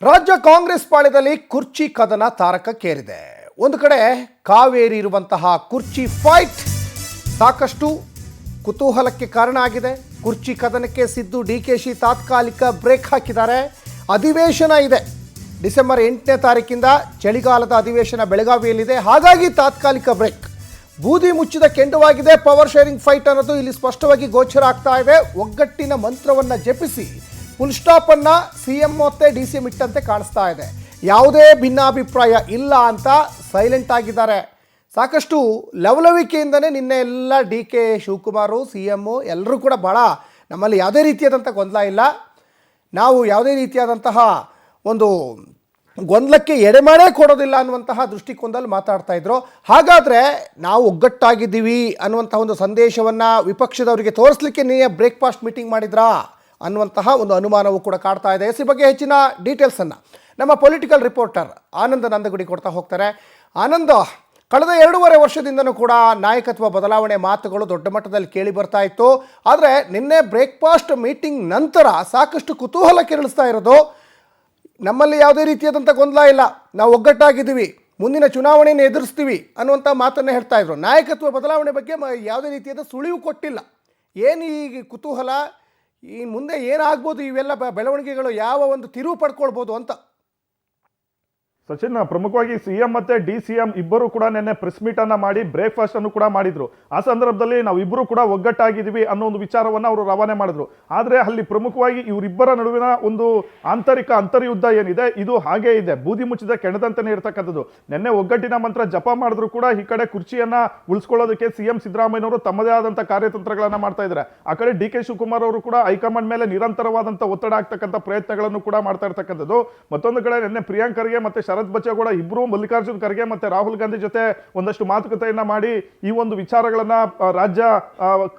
ರಾಜ್ಯ ಕಾಂಗ್ರೆಸ್ ಪಾಳ್ಯದಲ್ಲಿ ಕುರ್ಚಿ ಕದನ ತಾರಕಕ್ಕೇರಿದೆ. ಒಂದು ಕಡೆ ಕಾವೇರಿ ಇರುವಂತಹ ಕುರ್ಚಿ ಫೈಟ್ ಸಾಕಷ್ಟು ಕುತೂಹಲಕ್ಕೆ ಕಾರಣ ಆಗಿದೆ. ಕುರ್ಚಿ ಕದನಕ್ಕೆ ಸಿದ್ದು ಡಿಕೆಶಿ ತಾತ್ಕಾಲಿಕ ಬ್ರೇಕ್ ಹಾಕಿದ್ದಾರೆ. ಅಧಿವೇಶನ ಇದೆ, ಡಿಸೆಂಬರ್ 8ನೇ ತಾರೀಕಿಂದ ಚಳಿಗಾಲದ ಅಧಿವೇಶನ ಬೆಳಗಾವಿಯಲ್ಲಿದೆ. ಹಾಗಾಗಿ ತಾತ್ಕಾಲಿಕ ಬ್ರೇಕ್. ಬೂದಿ ಮುಚ್ಚಿದ ಕೆಂಡವಾಗಿದೆ ಪವರ್ ಶೇರಿಂಗ್ ಫೈಟ್ ಅನ್ನೋದು ಇಲ್ಲಿ ಸ್ಪಷ್ಟವಾಗಿ ಗೋಚರ ಆಗ್ತಾ ಇದೆ. ಒಗ್ಗಟ್ಟಿನ ಮಂತ್ರವನ್ನು ಜಪಿಸಿ ಫುಲ್ ಸ್ಟಾಪ್ ಅನ್ನ ಸಿಎಂ ಮತ್ತೆ ಡಿಸಿಎಂ ಇಟ್ಟಂತೆ ಕಾಣಿಸ್ತಾ ಇದೆ. ಯಾವುದೇ ಭಿನ್ನಾಭಿಪ್ರಾಯ ಇಲ್ಲ ಅಂತ ಸೈಲೆಂಟ್ ಆಗಿದ್ದಾರೆ. ಸಾಕಷ್ಟು ಲವಲವಿಕೆಯಿಂದನೇ ನಿನ್ನೆ ಎಲ್ಲ ಡಿ ಕೆ ಶಿವಕುಮಾರು ಸಿಎಂ ಎಲ್ಲರೂ ಕೂಡ ಭಾಳ ನಮ್ಮಲ್ಲಿ ಯಾವುದೇ ರೀತಿಯಾದಂಥ ಗೊಂದಲ ಇಲ್ಲ, ನಾವು ಯಾವುದೇ ರೀತಿಯಾದಂತಹ ಒಂದು ಗೊಂದಲಕ್ಕೆ ಎಡೆಮಾಡೇ ಕೊಡೋದಿಲ್ಲ ಅನ್ನುವಂತಹ ದೃಷ್ಟಿಕೋನದಲ್ಲಿ ಮಾತಾಡ್ತಾ ಇದ್ರು. ಹಾಗಾದರೆ ನಾವು ಒಗ್ಗಟ್ಟಾಗಿದ್ದೀವಿ ಅನ್ನುವಂತಹ ಒಂದು ಸಂದೇಶವನ್ನು ವಿಪಕ್ಷದವರಿಗೆ ತೋರಿಸಲಿಕ್ಕೆ ನೀವೇ ಬ್ರೇಕ್ಫಾಸ್ಟ್ ಮೀಟಿಂಗ್ ಮಾಡಿದ್ರಾ ಅನ್ನುವಂತಹ ಒಂದು ಅನುಮಾನವೂ ಕೂಡ ಕಾಡ್ತಾ ಇದೆ. ಈ ಬಗ್ಗೆ ಹೆಚ್ಚಿನ ಡೀಟೇಲ್ಸನ್ನು ನಮ್ಮ ಪೊಲಿಟಿಕಲ್ ರಿಪೋರ್ಟರ್ ಆನಂದ ನಂದಗುಡಿ ಕೊಡ್ತಾ ಹೋಗ್ತಾರೆ. ಆನಂದ, ಕಳೆದ 2.5 ವರ್ಷದಿಂದನೂ ಕೂಡ ನಾಯಕತ್ವ ಬದಲಾವಣೆ ಮಾತುಗಳು ದೊಡ್ಡ ಮಟ್ಟದಲ್ಲಿ ಕೇಳಿ ಬರ್ತಾ ಇತ್ತು. ಆದರೆ ನಿನ್ನೆ ಬ್ರೇಕ್ಫಾಸ್ಟ್ ಮೀಟಿಂಗ್ ನಂತರ ಸಾಕಷ್ಟು ಕುತೂಹಲ ಕೆರಳಿಸ್ತಾ ಇರೋದು, ನಮ್ಮಲ್ಲಿ ಯಾವುದೇ ರೀತಿಯಾದಂಥ ಗೊಂದಲ ಇಲ್ಲ, ನಾವು ಒಗ್ಗಟ್ಟಾಗಿದ್ದೀವಿ, ಮುಂದಿನ ಚುನಾವಣೆಯನ್ನು ಎದುರಿಸ್ತೀವಿ ಅನ್ನುವಂಥ ಮಾತನ್ನು ಹೇಳ್ತಾ ಇದ್ರು. ನಾಯಕತ್ವ ಬದಲಾವಣೆ ಬಗ್ಗೆ ಯಾವುದೇ ರೀತಿಯಾದ ಸುಳಿವು ಕೊಟ್ಟಿಲ್ಲ. ಏನು ಈ ಕುತೂಹಲ, ಈ ಮುಂದೆ ಏನಾಗ್ಬೋದು, ಇವೆಲ್ಲ ಬೆಳವಣಿಗೆಗಳು ಯಾವ ಒಂದು ತಿರುವು ಪಡ್ಕೊಳ್ಬೋದು ಅಂತ? ಸಚಿನ್, ಪ್ರಮುಖವಾಗಿ ಸಿಎಂ ಮತ್ತೆ ಡಿಸಿಎಂ ಇಬ್ಬರು ಕೂಡ ನಿನ್ನೆ ಪ್ರೆಸ್ ಮೀಟ್ ಅನ್ನ ಮಾಡಿ ಬ್ರೇಕ್ಫಾಸ್ಟ್ ಅನ್ನು ಕೂಡ ಮಾಡಿದ್ರು. ಆ ಸಂದರ್ಭದಲ್ಲಿ ನಾವು ಇಬ್ಬರು ಕೂಡ ಒಗ್ಗಟ್ಟಾಗಿದ್ದೀವಿ ಅನ್ನೋ ಒಂದು ವಿಚಾರವನ್ನ ಅವರು ರವಾನೆ ಮಾಡಿದ್ರು. ಆದ್ರೆ ಅಲ್ಲಿ ಪ್ರಮುಖವಾಗಿ ಇವರಿಬ್ಬರ ನಡುವಿನ ಒಂದು ಆಂತರಿಕ ಅಂತರ್ಯುದ್ಧ ಏನಿದೆ ಇದು ಹಾಗೇ ಇದೆ, ಬೂದಿ ಮುಚ್ಚಿದ ಕೆಣದಂತಾನೆ ಇರತಕ್ಕಂಥದ್ದು. ನಿನ್ನೆ ಒಗ್ಗಟ್ಟಿನ ಮಂತ್ರ ಜಪ ಮಾಡಿದ್ರು ಕೂಡ ಈ ಕಡೆ ಕುರ್ಚಿಯನ್ನ ಉಳಿಸ್ಕೊಳ್ಳೋದಕ್ಕೆ ಸಿಎಂ ಸಿದ್ದರಾಮಯ್ಯನವರು ತಮ್ಮದೇ ಆದಂತ ಕಾರ್ಯತಂತ್ರಗಳನ್ನ ಮಾಡ್ತಾ ಇದ್ದಾರೆ. ಆ ಕಡೆ ಡಿ ಕೆ ಶಿವಕುಮಾರ್ ಅವರು ಕೂಡ ಹೈಕಮಾಂಡ್ ಮೇಲೆ ನಿರಂತರವಾದಂತ ಒತ್ತಡ ಆಗ್ತಕ್ಕಂಥ ಪ್ರಯತ್ನಗಳನ್ನು ಕೂಡ ಮಾಡ್ತಾ ಇರ್ತಕ್ಕಂಥದ್ದು. ಮತ್ತೊಂದು ಕಡೆ ನಿನ್ನೆ ಪ್ರಿಯಾಂಕ್ ಖರ್ಗೆ ಮತ್ತೆ ಶರತ್ ಬಚ್ಚೇಗೌಡ ಇಬ್ಬರು ಮಲ್ಲಿಕಾರ್ಜುನ್ ಖರ್ಗೆ ಮತ್ತೆ ರಾಹುಲ್ ಗಾಂಧಿ ಜೊತೆ ಒಂದಷ್ಟು ಮಾತುಕತೆಯನ್ನ ಮಾಡಿ ಈ ಒಂದು ವಿಚಾರಗಳನ್ನ ರಾಜ್ಯ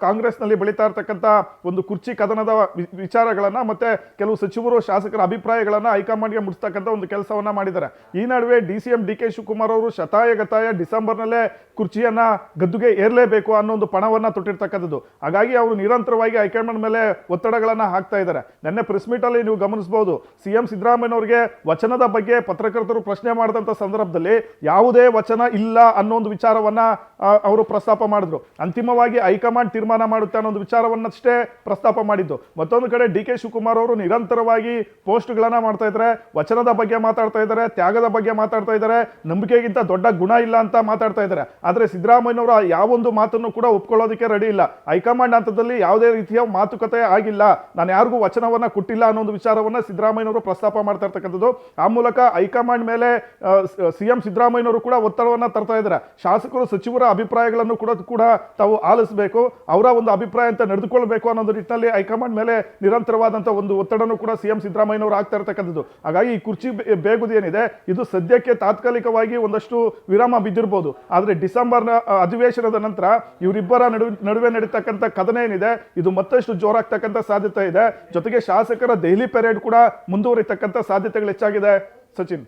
ಕಾಂಗ್ರೆಸ್ ನಲ್ಲಿ ಬೆಳೀತಾ ಇರ್ತಕ್ಕಂಥ ಒಂದು ಕುರ್ಚಿ ಕದನದ ವಿಚಾರಗಳನ್ನ ಮತ್ತೆ ಕೆಲವು ಸಚಿವರು ಶಾಸಕರ ಅಭಿಪ್ರಾಯಗಳನ್ನ ಹೈಕಮಾಂಡ್ಗೆ ಮುಟ್ಟಿಸ್ತಕ್ಕಂಥ ಒಂದು ಕೆಲಸವನ್ನ ಮಾಡಿದ್ದಾರೆ. ಈ ನಡುವೆ ಡಿಸಿಎಂ ಡಿ ಕೆ ಶಿವಕುಮಾರ್ ಅವರು ಶತಾಯಗತಾಯ ಡಿಸೆಂಬರ್ನಲ್ಲೇ ಕುರ್ಚಿಯನ್ನ ಗದ್ದುಗೆ ಏರ್ಲೇಬೇಕು ಅನ್ನೋ ಒಂದು ಪಣವನ್ನ ತೊಟ್ಟಿರ್ತಕ್ಕಂಥದ್ದು. ಹಾಗಾಗಿ ಅವರು ನಿರಂತರವಾಗಿ ಹೈಕಮಾಂಡ್ ಮೇಲೆ ಒತ್ತಡಗಳನ್ನ ಹಾಕ್ತಾ ಇದ್ದಾರೆ. ನಿನ್ನೆ ಪ್ರೆಸ್ ಮೀಟ್ ಅಲ್ಲಿ ನೀವು ಗಮನಿಸಬಹುದು, ಸಿಎಂ ಸಿದ್ದರಾಮಯ್ಯನವರಿಗೆ ವಚನದ ಬಗ್ಗೆ ಪತ್ರಕರ್ತರು ಪ್ರಶ್ನೆ ಮಾಡಿದಂತ ಸಂದರ್ಭದಲ್ಲಿ ಯಾವುದೇ ವಚನ ಇಲ್ಲ ಅನ್ನೋ ಒಂದು ವಿಚಾರವನ್ನ ಅವರು ಪ್ರಸ್ತಾಪ ಮಾಡಿದ್ರು. ಅಂತಿಮವಾಗಿ ಹೈಕಮಾಂಡ್ ತೀರ್ಮಾನ ಮಾಡುತ್ತೆ ಅನ್ನೋ ಒಂದು ವಿಚಾರವನ್ನಷ್ಟೇ ಪ್ರಸ್ತಾಪ ಮಾಡಿದ್ದು. ಮತ್ತೊಂದು ಕಡೆ ಡಿ ಕೆ ಶಿವಕುಮಾರ್ ಅವರು ನಿರಂತರವಾಗಿ ಪೋಸ್ಟ್ಗಳನ್ನ ಮಾಡ್ತಾ ಇದ್ದಾರೆ, ವಚನದ ಬಗ್ಗೆ ಮಾತಾಡ್ತಾ ಇದ್ದಾರೆ, ತ್ಯಾಗದ ಬಗ್ಗೆ ಮಾತಾಡ್ತಾ ಇದ್ದಾರೆ, ನಂಬಿಕೆಗಿಂತ ದೊಡ್ಡ ಗುಣ ಇಲ್ಲ ಅಂತ ಮಾತಾಡ್ತಾ ಇದ್ದಾರೆ. ಆದ್ರೆ ಸಿದ್ದರಾಮಯ್ಯನವರು ಯಾವೊಂದು ಮಾತನ್ನು ಕೂಡ ಒಪ್ಕೊಳ್ಳೋದಕ್ಕೆ ರೆಡಿ ಇಲ್ಲ. ಹೈಕಮಾಂಡ್ ಹಂತದಲ್ಲಿ ಯಾವುದೇ ರೀತಿಯ ಮಾತುಕತೆ ಆಗಿಲ್ಲ, ನಾನು ಯಾರಿಗೂ ವಚನವನ್ನ ಕೊಟ್ಟಿಲ್ಲ ಅನ್ನೋ ಒಂದು ವಿಚಾರವನ್ನ ಸಿದ್ದರಾಮಯ್ಯನವರು ಪ್ರಸ್ತಾಪ ಮಾಡ್ತಾ ಇರ್ತಕ್ಕಂಥದ್ದು. ಆ ಮೂಲಕ ಹೈಕಮಾಂಡ್ ಮೇಲೆ ಸಿಎಂ ಸಿದ್ದರಾಮಯ್ಯನವರು ಕೂಡ ಒತ್ತಡವನ್ನ ತರ್ತಾ ಇದ್ದಾರೆ. ಶಾಸಕರು ಸಚಿವರ ಅಭಿಪ್ರಾಯಗಳನ್ನು ಕೂಡ ತಾವು ಆಲಿಸಬೇಕು, ಅವರ ಒಂದು ಅಭಿಪ್ರಾಯ ಅಂತ ನಡೆದುಕೊಳ್ಬೇಕು ಅನ್ನೋದು ನಿಟ್ಟಿನಲ್ಲಿ ಹೈಕಮಾಂಡ್ ಮೇಲೆ ನಿರಂತರವಾದಂತಹ ಒಂದು ಒತ್ತಡನೂ ಕೂಡ ಸಿಎಂ ಸಿದ್ದರಾಮಯ್ಯನವರು ಆಗ್ತಾ ಇರತಕ್ಕಂಥದ್ದು. ಹಾಗಾಗಿ ಈ ಕುರ್ಚಿ ಬೇಗುದಿ ಏನಿದೆ ಇದು ಸದ್ಯಕ್ಕೆ ತಾತ್ಕಾಲಿಕವಾಗಿ ಒಂದಷ್ಟು ವಿರಾಮ ಬಿದ್ದಿರಬಹುದು. ಆದ್ರೆ ಡಿಸೆಂಬರ್ನ ಅಧಿವೇಶನದ ನಂತರ ಇವರಿಬ್ಬರ ನಡುವೆ ನಡೀತಕ್ಕಂಥ ಕದನ ಏನಿದೆ ಇದು ಮತ್ತಷ್ಟು ಜೋರಾಗ್ತಕ್ಕಂಥ ಸಾಧ್ಯತೆ ಇದೆ. ಜೊತೆಗೆ ಶಾಸಕರ ದೆಹಲಿ ಪೆರೇಡ್ ಕೂಡ ಮುಂದುವರಿತಕ್ಕಂಥ ಸಾಧ್ಯತೆಗಳು ಹೆಚ್ಚಾಗಿದೆ. ಸಚಿನ್.